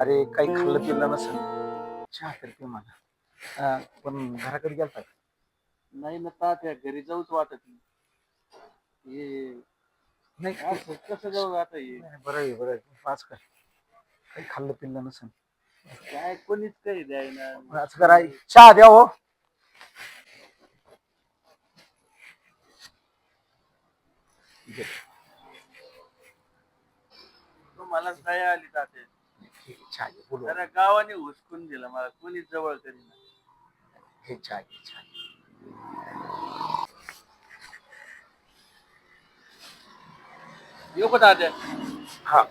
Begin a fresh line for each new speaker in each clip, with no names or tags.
अरे काही खाल्लं पिल्लं नसेल, चहा तर पे मला. पण घराकडे गेलता का?
नाही ना तात्या घरी जाऊच वाटत नाही. हे
नाही
असं कसं जाऊ आता हे
नाही, बरं आहे बरं आहे. पाच काय काही खाल्लं पिल्लं नसेल.
काय कोणीच काही द्यायना.
असं करा, चहा द्या हो. घे.
मला दया आली तात्या.
चहा घे, बोलू.
जरा गावाने हुसकून दिलं मला, कोणीच जवळ करीना.
हे चहा घे, चहा घे.
येऊ का तात्या?
हा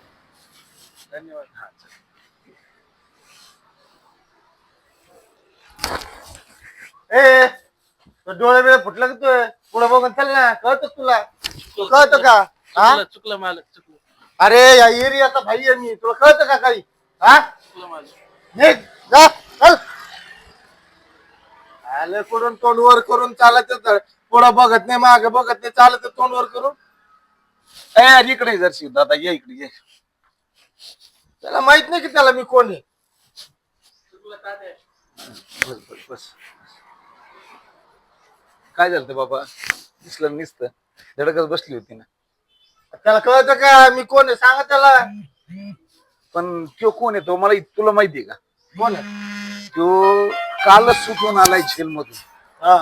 धन्यवाद.
हा चल.
ए तो डोळे बिळे फुटलं का तू पुढे बघून चल ना, कळतं तुला? कळतं का? हा
चुकलं चुकलं मालक, चुकलं
अरे या एरियाचा भाई आहे मी, तुला कळतं का काही? हा
चुकलं मालक.
निघ, जा, चल. आलं कुठून तोंड वर करून चालत पुढं बघत नाही, माग बघत नाही, चालत तोंड वर करून.
ए इकडे ये जरशी दादा, ये इकडे ये.
त्याला माहित नाही की त्याला मी कोण आहे.
चुकलं तात्या.
बस बस बस. काय झालं बाबा? दिसलं नुसतं धडकच बसली होती ना.
त्याला कळतं का मी कोण आहे? सांगा त्याला.
पण तो कोण आहे? तो मला तुला माहितीये का?
कोण आहे?
तो कालच सुटून आलाय जेल मधून.
हा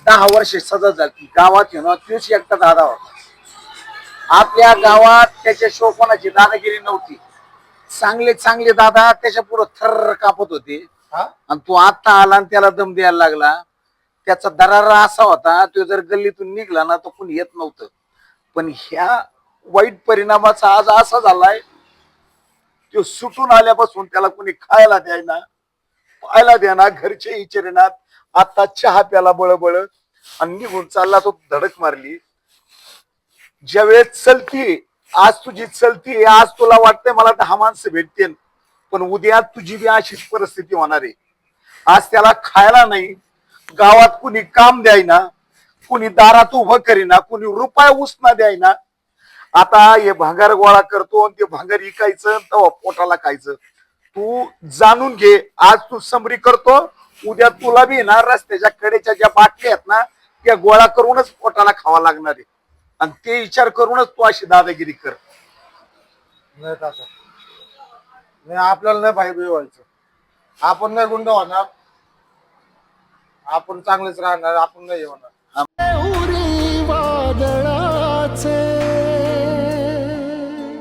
10 वर्ष सजा झाली. गावात येऊन तोच एकटा दादा होता. आपल्या गावात त्याच्या शोपनाची दादागिरी नव्हती. चांगले चांगले दादा त्याच्या पुढे थर कापत होते.
हा
आणि तो आता आला आणि त्याला दम द्यायला लागला. त्याचा दरारा असा होता, तो जर गल्लीतून निघला ना तो कोणी येत नव्हतं. पण ह्या वाईट परिणामाचा आज असा झालाय, तो सुटून आल्यापासून त्याला कोणी खायला द्यायना, पाहायला द्याना, घरचे विचारणात. आता चहा प्याला बळबळ आणि निघून चालला. तो धडक मारली. ज्या वेळेस चलती, आज तुझी चलती, आज तुला वाटतंय मला 10 माणसं भेटतील, पण उद्या तुझी बी अशीच परिस्थिती होणार आहे. आज त्याला खायला नाही, गावात कुणी काम द्यायना, कुणी दारात उभं करीना, कुणी रुपया उसना द्यायना. आता हे भांगार गोळा करतो आणि ते भांगार विकायचं, तेव्हा पोटाला खायचं. तू जाणून घे, आज तू समरी करतो, उद्या तुला बी ना रस्त्याच्या कडेच्या ज्या बाटल्या आहेत ना त्या गोळा करूनच पोटाला खावा लागणार आहे. आणि ते विचार करूनच तू अशी दादागिरी कर.
नाही तसं नाही, आपल्याला नाही भाई व्हायचं. आपण नाही गुंड होणार, आपण चांगलेच राहणार, आपण नाही होणार.